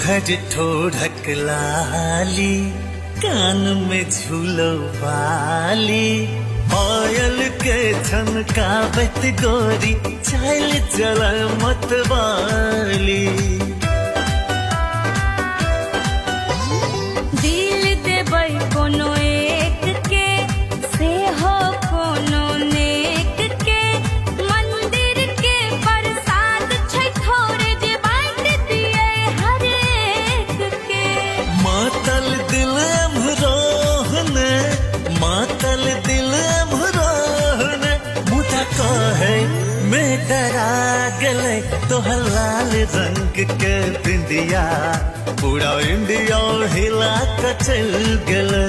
तोहर ठोढ़क लाली, कान में झूलो वाली, पायल के छनकावत गोरी, चल चल मत वाली। दिल देबै कोनो एक के, से हो कोनो नेक के, मंदिर के प्रसाद छै थोड़े जे बांट दिए हर एक के। मातल दिल अमरोहने, मातल दिल अमरोहने, मुझा कहे मैं डरा गले तोहर लाल रंग के बिंदिया, पूरा इंडिया हिला के चल गले।